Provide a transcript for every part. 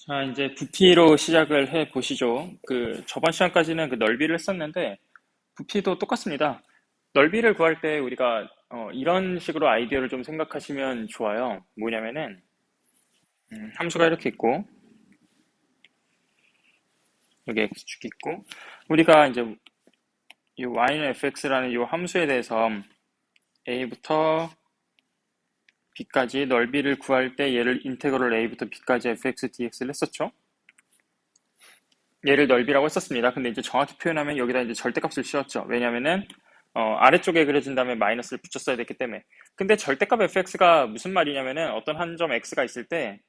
자, 이제 부피로 시작을 해 보시죠. 저번 시간까지는 그 넓이를 썼는데, 부피도 똑같습니다. 넓이를 구할 때 우리가, 이런 식으로 아이디어를 좀 생각하시면 좋아요. 뭐냐면은, 함수가 이렇게 있고, 여기 x축이 있고, 우리가 이제 이 y는 fx라는 이 함수에 대해서 a부터 b까지 넓이를 구할 때 얘를 인테그럴 a부터 b까지 fx dx를 했었죠. 얘를 넓이라고 했었습니다. 근데 이제 정확히 표현하면 여기다 이제 절대값을 씌웠죠. 왜냐면은 아래쪽에 그려진 다음에 마이너스를 붙였어야 됐기 때문에. 근데 절대값 fx가 무슨 말이냐면은 어떤 한 점 x가 있을 때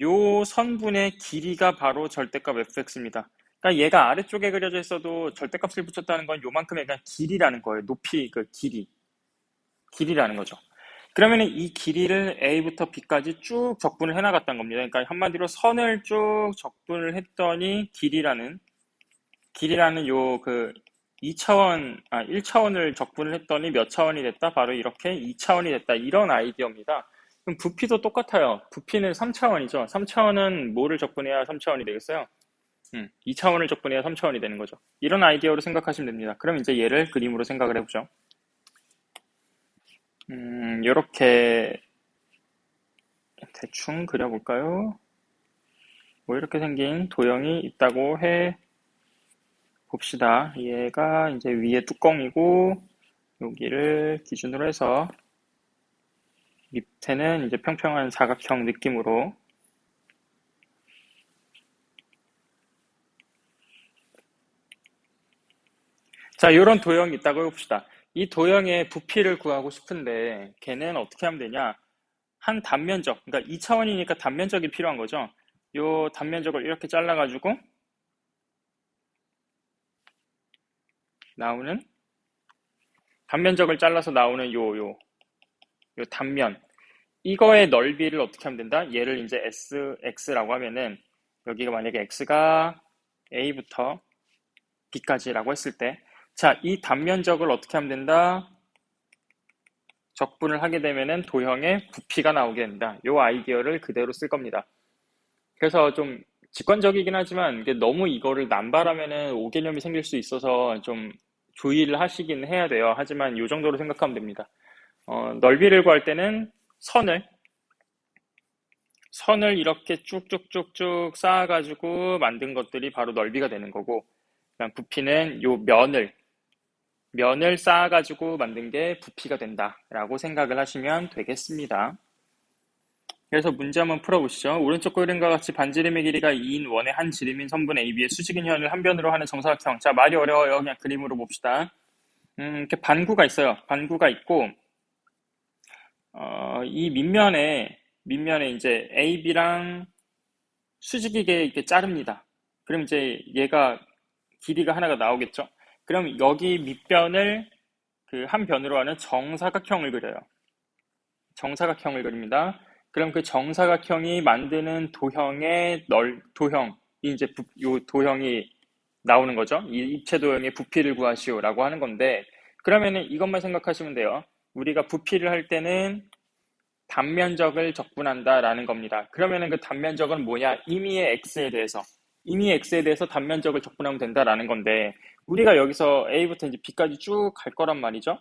요 선분의 길이가 바로 절대값 fx입니다. 그러니까 얘가 아래쪽에 그려져 있어도 절대값을 붙였다는 건 요만큼의 그냥 길이라는 거예요. 높이 그 길이라는 거죠. 그러면은 이 길이를 a부터 b까지 쭉 적분을 해나갔다는 겁니다. 그러니까 한마디로 선을 쭉 적분을 했더니 길이라는 요 1차원을 적분을 했더니 몇 차원이 됐다? 바로 이렇게 2차원이 됐다. 이런 아이디어입니다. 그럼 부피도 똑같아요. 부피는 3차원이죠. 3차원은 뭐를 적분해야 3차원이 되겠어요? 2차원을 적분해야 3차원이 되는 거죠. 이런 아이디어로 생각하시면 됩니다. 그럼 이제 얘를 그림으로 생각을 해보죠. 이렇게 대충 그려볼까요? 뭐 이렇게 생긴 도형이 있다고 해 봅시다. 얘가 이제 위에 뚜껑이고 여기를 기준으로 해서 밑에는 이제 평평한 사각형 느낌으로. 자, 이런 도형이 있다고 해봅시다. 이 도형의 부피를 구하고 싶은데 걔는 어떻게 하면 되냐? 한 단면적, 그러니까 2차원이니까 단면적이 필요한 거죠. 요 단면적을 이렇게 잘라가지고 나오는 단면적을 잘라서 나오는 요 단면, 이거의 넓이를 어떻게 하면 된다? 얘를 이제 x라고 하면은 여기가 만약에 x가 a부터 b까지라고 했을 때, 자, 이 단면적을 어떻게 하면 된다? 적분을 하게 되면은 도형의 부피가 나오게 된다. 이 아이디어를 그대로 쓸 겁니다. 그래서 좀 직관적이긴 하지만 이게 너무 이거를 남발하면은 오개념이 생길 수 있어서 좀 주의를 하시긴 해야 돼요. 하지만 이 정도로 생각하면 됩니다. 넓이를 구할 때는 선을 이렇게 쭉쭉쭉쭉 쌓아가지고 만든 것들이 바로 넓이가 되는 거고, 그냥 부피는 요 면을 쌓아가지고 만든 게 부피가 된다라고 생각을 하시면 되겠습니다. 그래서 문제 한번 풀어보시죠. 오른쪽 그림과 같이 반지름의 길이가 2인 원의 한 지름인 선분 AB의 수직인 현을 한 변으로 하는 정사각형. 자, 말이 어려워요. 그냥 그림으로 봅시다. 이렇게 반구가 있어요. 반구가 있고, 이 밑면에 이제 AB랑 수직이게 이렇게 자릅니다. 그럼 이제 얘가 길이가 하나가 나오겠죠. 그럼 여기 밑변을 그 한 변으로 하는 정사각형을 그려요. 정사각형을 그립니다. 그럼 그 정사각형이 만드는 도형이 이제 요 도형이 나오는 거죠. 이 입체 도형의 부피를 구하시오라고 하는 건데, 그러면은 이것만 생각하시면 돼요. 우리가 부피를 할 때는 단면적을 적분한다라는 겁니다. 그러면은 그 단면적은 뭐냐? 임의의 x에 대해서 단면적을 적분하면 된다라는 건데, 우리가 여기서 a부터 이제 b까지 쭉 갈 거란 말이죠.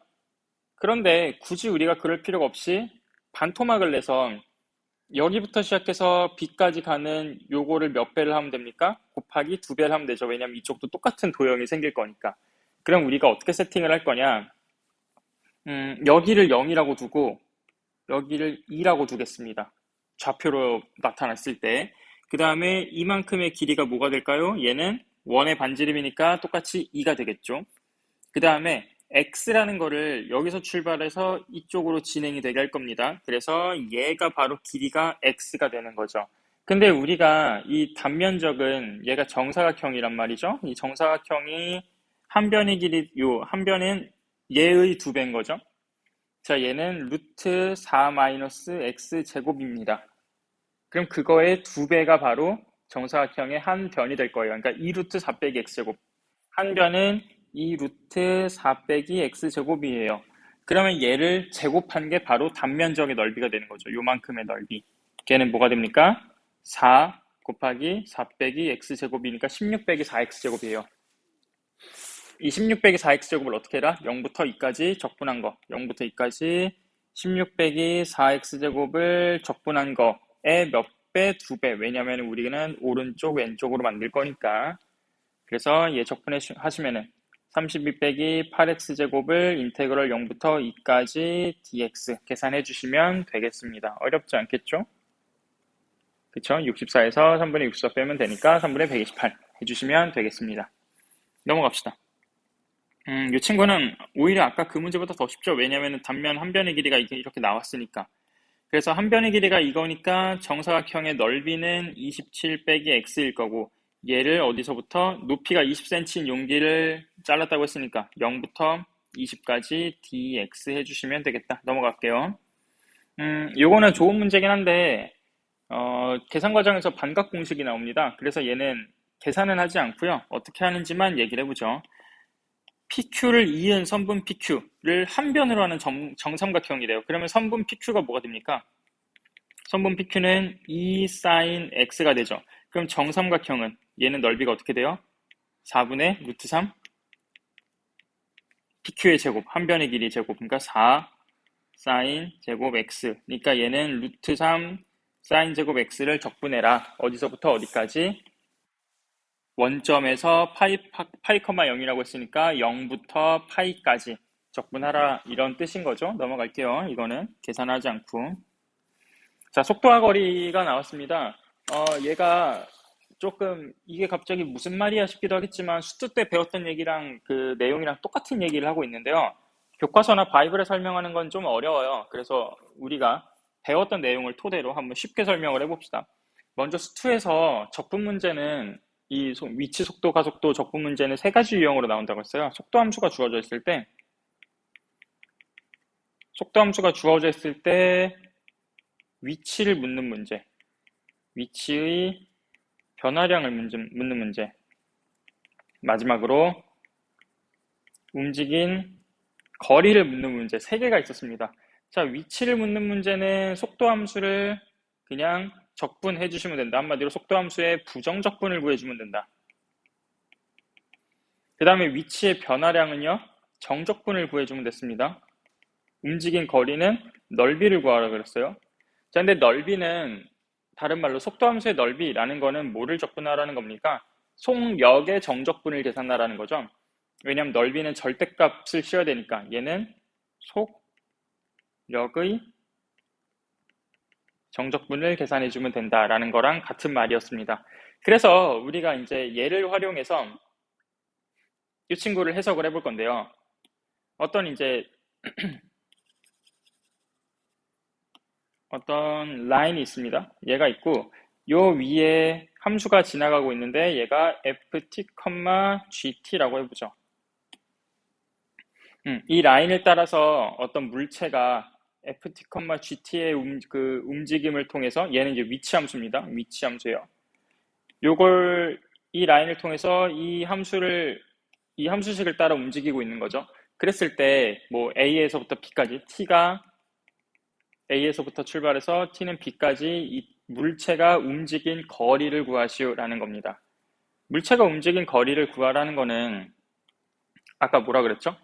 그런데 굳이 우리가 그럴 필요가 없이 반토막을 내서 여기부터 시작해서 b까지 가는 요거를 몇 배를 하면 됩니까? 곱하기 두 배를 하면 되죠. 왜냐면 이쪽도 똑같은 도형이 생길 거니까. 그럼 우리가 어떻게 세팅을 할 거냐? 여기를 0이라고 두고 여기를 2라고 두겠습니다. 좌표로 나타났을 때. 그 다음에 이만큼의 길이가 뭐가 될까요? 얘는 원의 반지름이니까 똑같이 2가 되겠죠. 그 다음에 x라는 거를 여기서 출발해서 이쪽으로 진행이 되게 할 겁니다. 그래서 얘가 바로 길이가 x가 되는 거죠. 근데 우리가 이 단면적은 얘가 정사각형이란 말이죠. 이 정사각형이 한 변은 얘의 두 배인 거죠. 자, 얘는 루트 4 마이너스 x 제곱입니다. 그럼 그거의 두 배가 바로 정사각형의 한 변이 될 거예요. 그러니까 2 루트 4 빼기 x제곱. 한 변은 2 루트 4 빼기 x제곱이에요. 그러면 얘를 제곱한 게 바로 단면적의 넓이가 되는 거죠. 요만큼의 넓이. 걔는 뭐가 됩니까? 4 곱하기 4 빼기 x제곱이니까 16 빼기 4x제곱이에요. 이 16 빼기 4x제곱을 어떻게 해라? 0부터 2까지 적분한 거. 0부터 2까지 16 빼기 4x제곱을 적분한 거에 몇 배? 2배. 왜냐면 우리는 오른쪽, 왼쪽으로 만들 거니까. 그래서 얘 적분하시면은 32 빼기 8x제곱을 인테그럴 0부터 2까지 dx 계산해 주시면 되겠습니다. 어렵지 않겠죠? 그쵸? 64에서 3분의 64 빼면 되니까 3분의 128 해주시면 되겠습니다. 넘어갑시다. 이 친구는 오히려 아까 그 문제보다 더 쉽죠. 왜냐하면 단면 한 변의 길이가 이렇게 나왔으니까. 그래서 한 변의 길이가 이거니까 정사각형의 넓이는 27 빼기 x일 거고, 얘를 어디서부터 높이가 20cm인 용기를 잘랐다고 했으니까 0부터 20까지 dx 해주시면 되겠다. 넘어갈게요. 요거는 좋은 문제긴 한데 계산 과정에서 반각 공식이 나옵니다. 그래서 얘는 계산은 하지 않고요. 어떻게 하는지만 얘기를 해보죠. PQ를 이은 선분 PQ를 한 변으로 하는 정삼각형이래요. 그러면 선분 PQ가 뭐가 됩니까? 선분 PQ는 2 sin x가 되죠. 그럼 정삼각형은 얘는 넓이가 어떻게 돼요? 4분의 루트 3 PQ의 제곱, 한 변의 길이 제곱, 그러니까 4 sin 제곱 x. 그러니까 얘는 루트 3 sin 제곱 x를 적분해라. 어디서부터 어디까지? 원점에서 파이 0이라고 했으니까 0부터 파이까지 적분하라, 이런 뜻인 거죠. 넘어갈게요. 이거는 계산하지 않고. 자, 속도와 거리가 나왔습니다. 얘가 조금 이게 갑자기 무슨 말이야 싶기도 하겠지만 수트 때 배웠던 얘기랑 그 내용이랑 똑같은 얘기를 하고 있는데요. 교과서나 바이블에 설명하는 건 좀 어려워요. 그래서 우리가 배웠던 내용을 토대로 한번 쉽게 설명을 해봅시다. 먼저 수투에서 적분 문제는 이 위치, 속도, 가속도 적분 문제는 세 가지 유형으로 나온다고 했어요. 속도 함수가 주어져 있을 때, 위치를 묻는 문제, 위치의 변화량을 묻는 문제, 마지막으로 움직인 거리를 묻는 문제, 세 개가 있었습니다. 자, 위치를 묻는 문제는 속도 함수를 그냥 적분해 주시면 된다. 한마디로 속도 함수의 부정적분을 구해주면 된다. 그 다음에 위치의 변화량은요, 정적분을 구해주면 됐습니다. 움직인 거리는 넓이를 구하라 그랬어요. 자, 근데 넓이는 다른 말로 속도 함수의 넓이라는 거는 뭐를 적분하라는 겁니까? 속력의 정적분을 계산하라는 거죠. 왜냐하면 넓이는 절대값을 씌워야 되니까 얘는 속력의 정적분을 계산해주면 된다라는 거랑 같은 말이었습니다. 그래서 우리가 이제 얘를 활용해서 이 친구를 해석을 해볼 건데요. 어떤 라인이 있습니다. 얘가 있고 요 위에 함수가 지나가고 있는데 얘가 ft, gt라고 해보죠. 이 라인을 따라서 어떤 물체가 ft, gt의 그 움직임을 통해서, 얘는 이제 위치 함수입니다. 위치 함수예요. 요걸 이 라인을 통해서 이 함수식을 따라 움직이고 있는 거죠. 그랬을 때 뭐 A에서부터 B까지, T가 A에서부터 출발해서 T는 B까지 이 물체가 움직인 거리를 구하시오라는 겁니다. 물체가 움직인 거리를 구하라는 거는 아까 뭐라 그랬죠?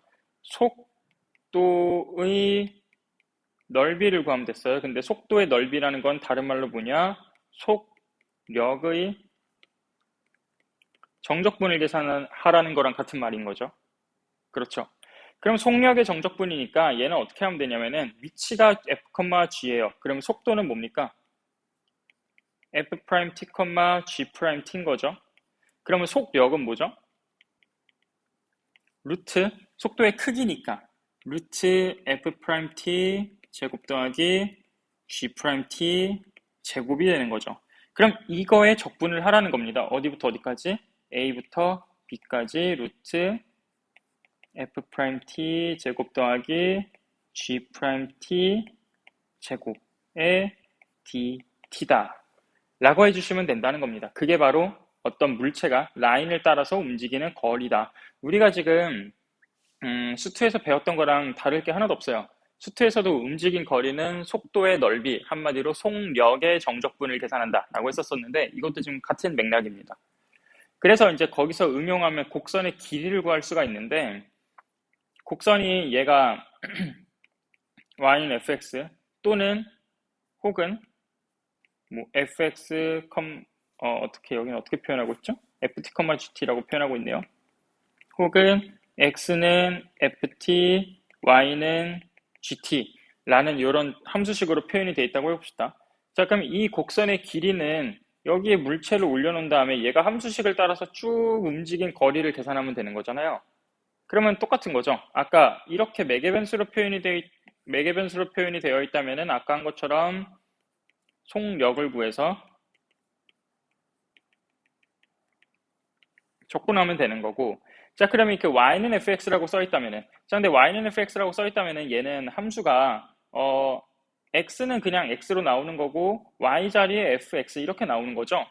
속도의 넓이를 구하면 됐어요. 근데 속도의 넓이라는 건 다른 말로 뭐냐? 속력의 정적분을 계산하라는 거랑 같은 말인 거죠. 그렇죠. 그럼 속력의 정적분이니까 얘는 어떻게 하면 되냐면은 위치가 f, g예요. 그럼 속도는 뭡니까? f', t, g' t인 거죠. 그러면 속력은 뭐죠? 루트 속도의 크기니까 루트 f', t 제곱 더하기 g' t 제곱이 되는 거죠. 그럼 이거에 적분을 하라는 겁니다. 어디부터 어디까지? a부터 b까지 루트 f'' 제곱 더하기 g' t 제곱의 dt다 라고 해주시면 된다는 겁니다. 그게 바로 어떤 물체가 라인을 따라서 움직이는 거리다. 우리가 지금 수투에서 배웠던 거랑 다를 게 하나도 없어요. 수트에서도 움직인 거리는 속도의 넓이, 한마디로 속력의 정적분을 계산한다 라고 했었었는데 이것도 지금 같은 맥락입니다. 그래서 이제 거기서 응용하면 곡선의 길이를 구할 수가 있는데 곡선이 얘가 y는 fx 또는 혹은 뭐 fx, 어떻게 여기는 어떻게 표현하고 있죠? ft, gt라고 표현하고 있네요. 혹은 x는 ft, y는 gt라는 이런 함수식으로 표현이 되어 있다고 해봅시다. 자, 그럼 이 곡선의 길이는 여기에 물체를 올려놓은 다음에 얘가 함수식을 따라서 쭉 움직인 거리를 계산하면 되는 거잖아요. 그러면 똑같은 거죠. 아까 이렇게 매개변수로 표현이 되어 있다면은 아까 한 것처럼 속력을 구해서 적분하면 되는 거고. 자, 그러면 그 y는 fx라고 써 있다면은, 자, 근데 y는 fx라고 써 있다면은 얘는 함수가 x는 그냥 x로 나오는 거고 y 자리에 fx 이렇게 나오는 거죠.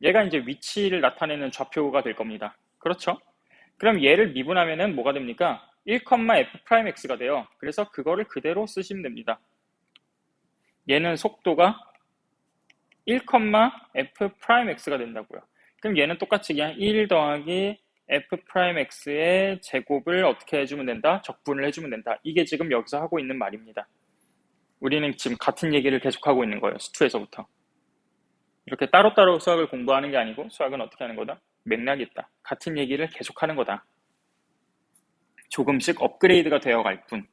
얘가 이제 위치를 나타내는 좌표가 될 겁니다. 그렇죠? 그럼 얘를 미분하면은 뭐가 됩니까? 1,f'x가 돼요. 그래서 그거를 그대로 쓰시면 됩니다. 얘는 속도가 1,f'x가 된다고요. 그럼 얘는 똑같이 그냥 1 더하기 f'x의 제곱을 어떻게 해주면 된다? 적분을 해주면 된다. 이게 지금 여기서 하고 있는 말입니다. 우리는 지금 같은 얘기를 계속하고 있는 거예요. 수투에서부터. 이렇게 따로따로 수학을 공부하는 게 아니고 수학은 어떻게 하는 거다? 맥락이 있다. 같은 얘기를 계속하는 거다. 조금씩 업그레이드가 되어갈 뿐.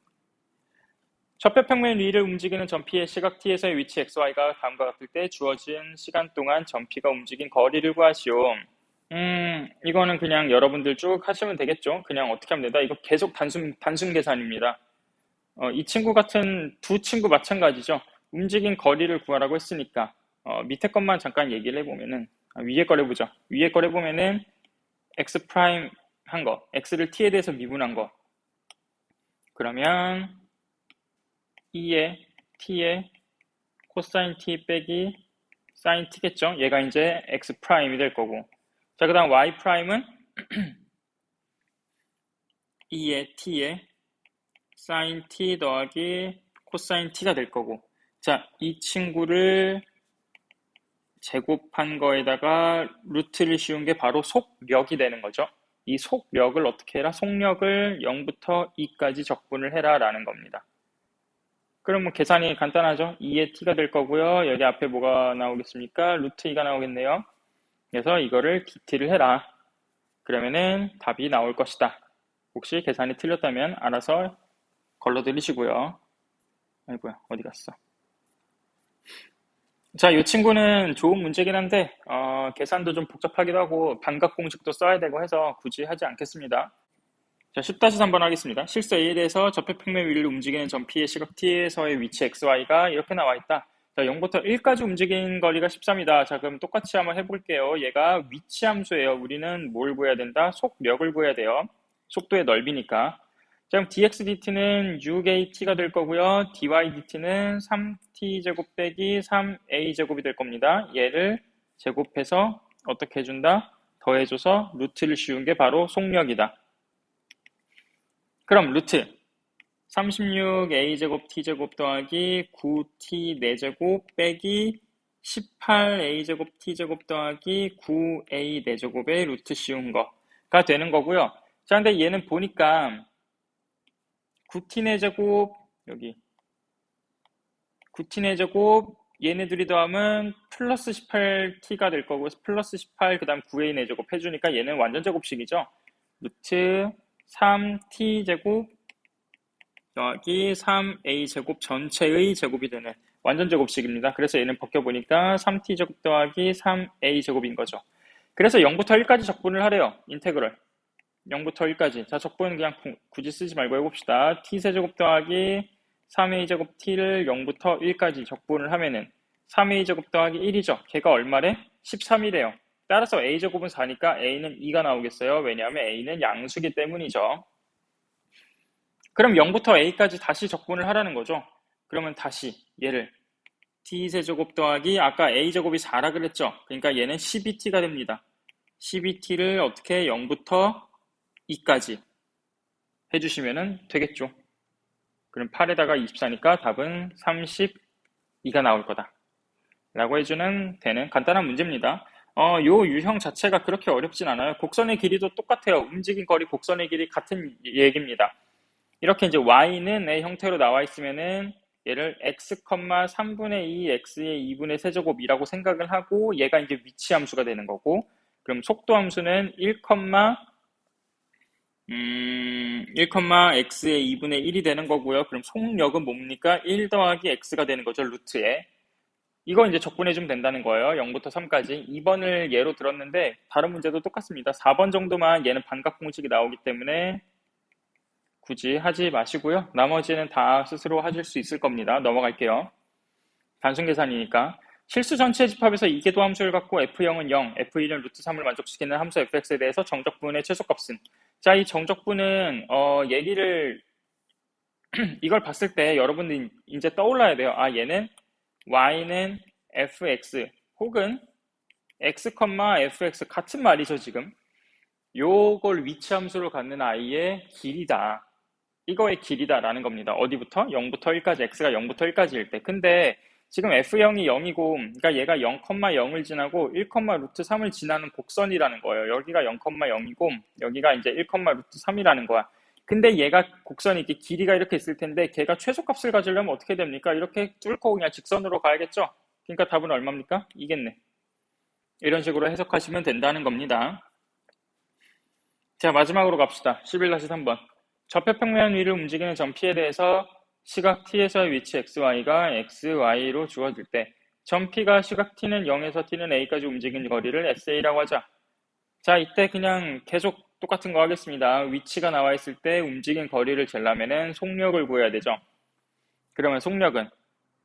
좌표평면 위를 움직이는 점피의 시각 t에서의 위치 xy가 다음과 같을 때 주어진 시간 동안 점피가 움직인 거리를 구하시오. 이거는 그냥 여러분들 쭉 하시면 되겠죠. 그냥 어떻게 하면 된다? 이거 계속 단순 계산입니다. 이 친구 같은 두 친구 마찬가지죠. 움직인 거리를 구하라고 했으니까 밑에 것만 잠깐 얘기를 해보면은 위에 걸 해보죠. 위에 걸 해보면은 x 프라임 한 거, x를 t에 대해서 미분한 거. 그러면 2의 t의 코사인 t 빼기 사인 t겠죠. 얘가 이제 x 프라임이 될 거고. 자, 그 다음 y 프라임은 2의 t의 사인 t 더하기 코사인 t가 될 거고. 자, 이 친구를 제곱한 거에다가 루트를 씌운 게 바로 속력이 되는 거죠. 이 속력을 어떻게 해라? 속력을 0부터 2까지 적분을 해라 라는 겁니다. 그럼 뭐 계산이 간단하죠. 2의 t가 될 거고요. 여기 앞에 뭐가 나오겠습니까? 루트 2가 나오겠네요. 그래서 이거를 dt를 해라. 그러면은 답이 나올 것이다. 혹시 계산이 틀렸다면 알아서 걸러들이시고요. 아이고야, 어디 갔어? 자, 이 친구는 좋은 문제긴 한데 계산도 좀 복잡하기도 하고 반각 공식도 써야 되고 해서 굳이 하지 않겠습니다. 자, 10-3번 하겠습니다. 실수 A에 대해서 좌표평면 위를 움직이는 점 P의 시각 T에서의 위치 XY가 이렇게 나와 있다. 자, 0부터 1까지 움직인 거리가 13이다. 자, 그럼 똑같이 한번 해볼게요. 얘가 위치 함수예요. 우리는 뭘 구해야 된다? 속력을 구해야 돼요. 속도의 넓이니까. 자, 그럼 dx dt는 6at가 될 거고요. dy dt는 3t제곱 빼기 3a제곱이 될 겁니다. 얘를 제곱해서 어떻게 해준다? 더해줘서 루트를 씌운 게 바로 속력이다. 그럼 루트 36a제곱 t제곱 더하기 9t 4제곱 빼기 18a제곱 t제곱 더하기 9a 4제곱의 루트 씌운 거가 되는 거고요. 자, 근데 얘는 보니까 9t 4제곱 여기 9t 4제곱 얘네들이 더하면 플러스 18t가 될 거고 플러스 18 그 다음 9a 4제곱 해주니까 얘는 완전 제곱식이죠. 루트 3t제곱 더하기 3a제곱 전체의 제곱이 되는 완전 제곱식입니다. 그래서 얘는 벗겨보니까 3t제곱 더하기 3a제곱인 거죠. 그래서 0부터 1까지 적분을 하래요. 인테그럴 0부터 1까지. 자, 적분은 그냥 굳이 쓰지 말고 해봅시다. t세제곱 더하기 3a제곱 t를 0부터 1까지 적분을 하면은 3a제곱 더하기 1이죠. 걔가 얼마래? 13이래요. 따라서 a제곱은 4니까 a는 2가 나오겠어요. 왜냐하면 a는 양수기 때문이죠. 그럼 0부터 a까지 다시 적분을 하라는 거죠. 그러면 다시 얘를 t세제곱 더하기 아까 a제곱이 4라 그랬죠. 그러니까 얘는 12t가 됩니다. 12t를 어떻게 0부터 2까지 해주시면 되겠죠. 그럼 8에다가 24니까 답은 32가 나올 거다. 라고 해주는 되는 간단한 문제입니다. 요 유형 자체가 그렇게 어렵진 않아요. 곡선의 길이도 똑같아요. 움직인 거리, 곡선의 길이 같은 얘기입니다. 이렇게 이제 y는 의 형태로 나와 있으면은 얘를 x, 3분의 2 x의 2분의 세제곱이라고 생각을 하고 얘가 이제 위치 함수가 되는 거고, 그럼 속도 함수는 1, 1x의 2분의 1이 되는 거고요. 그럼 속력은 뭡니까? 1 더하기 x가 되는 거죠. 루트에. 이거 이제 적분해주면 된다는 거예요. 0부터 3까지. 2번을 예로 들었는데 다른 문제도 똑같습니다. 4번 정도만 얘는 반각 공식이 나오기 때문에 굳이 하지 마시고요. 나머지는 다 스스로 하실 수 있을 겁니다. 넘어갈게요. 단순 계산이니까. 실수 전체 집합에서 이계도 함수를 갖고 f0은 0, f1은 루트 3을 만족시키는 함수 fx에 대해서 정적분의 최소값은. 자, 이 정적분은 얘기를 이걸 봤을 때 여러분들이 이제 떠올라야 돼요. 아, 얘는 y는 fx 혹은 x, fx 같은 말이죠, 지금. 요걸 위치함수로 갖는 i의 길이다. 이거의 길이다라는 겁니다. 어디부터? 0부터 1까지, x가 0부터 1까지일 때. 근데 지금 f0이 0이고, 그러니까 얘가 0,0을 지나고 1, 루트 3을 지나는 곡선이라는 거예요. 여기가 0,0이고, 여기가 이제 1, 루트 3이라는 거야. 근데 얘가 곡선이 이렇게 길이가 이렇게 있을 텐데, 걔가 최소값을 가지려면 어떻게 됩니까? 이렇게 뚫고 그냥 직선으로 가야겠죠? 그러니까 답은 얼마입니까? 이겠네. 이런 식으로 해석하시면 된다는 겁니다. 자, 마지막으로 갑시다. 11-3번. 좌표평면 위를 움직이는 점 P에 대해서 시각 T에서의 위치 XY가 XY로 주어질 때 점 P가 시각 T는 0에서 T는 A까지 움직이는 거리를 SA라고 하자. 자, 이때 그냥 계속 똑같은 거 하겠습니다. 위치가 나와 있을 때 움직인 거리를 재려면은 속력을 구해야 되죠. 그러면 속력은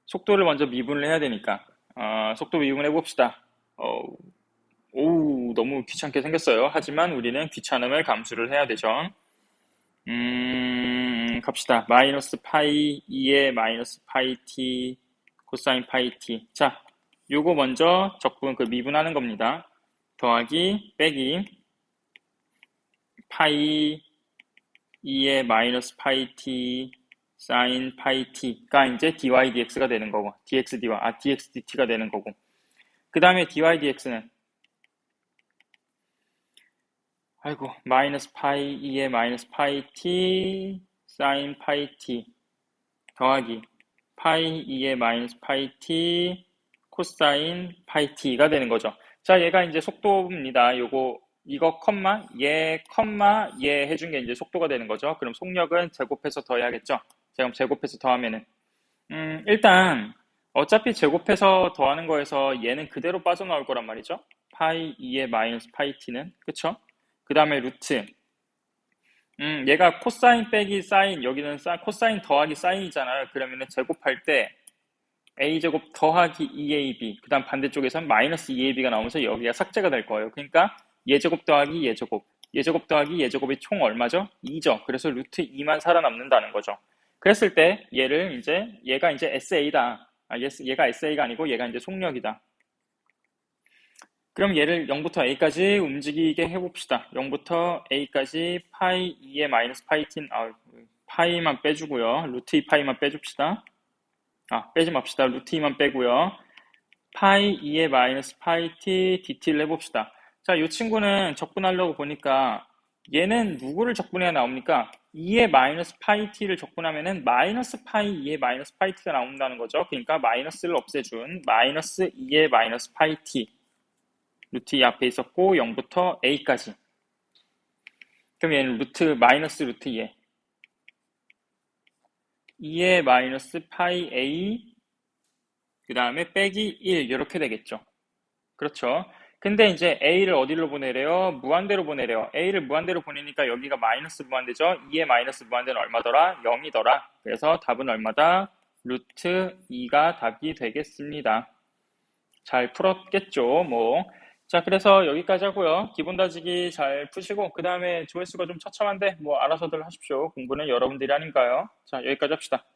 속도를 먼저 미분을 해야 되니까 속도 미분해 봅시다. 너무 귀찮게 생겼어요. 하지만 우리는 귀찮음을 감수를 해야 되죠. 갑시다. 마이너스 파이 2에 마이너스 파이 t 코사인 파이 t. 자, 요거 먼저 적분 미분하는 겁니다. 더하기 빼기 파이 2에 마이너스 파이 t 사인 파이 t가 이제 dy dx가 되는 거고, dx dy, dx dt가 되는 거고, 그 다음에 dy dx는 마이너스 파이 2에 마이너스 파이 t 사인 파이 t 더하기 파이 2에 마이너스 파이 t 코사인 파이 t가 되는 거죠. 자, 얘가 이제 속도입니다. 이거 컴마 얘 해준 게 이제 속도가 되는 거죠. 그럼 속력은 제곱해서 더해야겠죠. 자, 그럼 제곱해서 더하면은 일단 어차피 제곱해서 더하는 거에서 얘는 그대로 빠져나올 거란 말이죠. 파이 2에 마이너스 파이 t는 그쵸? 그 다음에 루트 얘가 코사인 빼기 사인, 여기는 코사인 더하기 사인이잖아요. 그러면은 제곱할 때 a제곱 더하기 2ab, 그 다음 반대쪽에서는 마이너스 2ab가 나오면서 여기가 삭제가 될 거예요. 그러니까 예제곱 더하기 예제곱, 예제곱 더하기 예제곱이 총 얼마죠? 2죠. 그래서 루트 2만 살아남는다는 거죠. 그랬을 때 얘가 이제 SA다. 얘가 SA가 아니고 얘가 이제 속력이다. 그럼 얘를 0부터 a까지 움직이게 해봅시다. 0부터 a까지 파이 2에 마이너스 파이 t, 파이만 빼주고요. 루트 2 파이만 빼줍시다. 빼지 맙시다. 루트 2만 빼고요. 파이 2에 마이너스 파이 t dt를 해봅시다. 자, 이 친구는 적분하려고 보니까 얘는 누구를 적분해야 나옵니까? 2에 마이너스 파이 t를 적분하면은 마이너스 파이 2에 마이너스 파이 t가 나온다는 거죠. 그러니까 마이너스를 없애준 마이너스 2에 마이너스 파이 t. 루트 2 앞에 있었고 0부터 a까지. 그럼 얘는 마이너스 루트 2에 2에 마이너스 파이 a 그 다음에 빼기 1 이렇게 되겠죠. 그렇죠. 근데 이제 a를 어디로 보내래요? 무한대로 보내래요. a를 무한대로 보내니까 여기가 마이너스 무한대죠. 2에 마이너스 무한대는 얼마더라? 0이더라. 그래서 답은 얼마다? 루트 2가 답이 되겠습니다. 잘 풀었겠죠, 뭐. 자, 그래서 여기까지 하고요. 기본 다지기 잘 푸시고, 그 다음에 조회수가 좀 처참한데, 뭐, 알아서들 하십시오. 공부는 여러분들이 아닌가요? 자, 여기까지 합시다.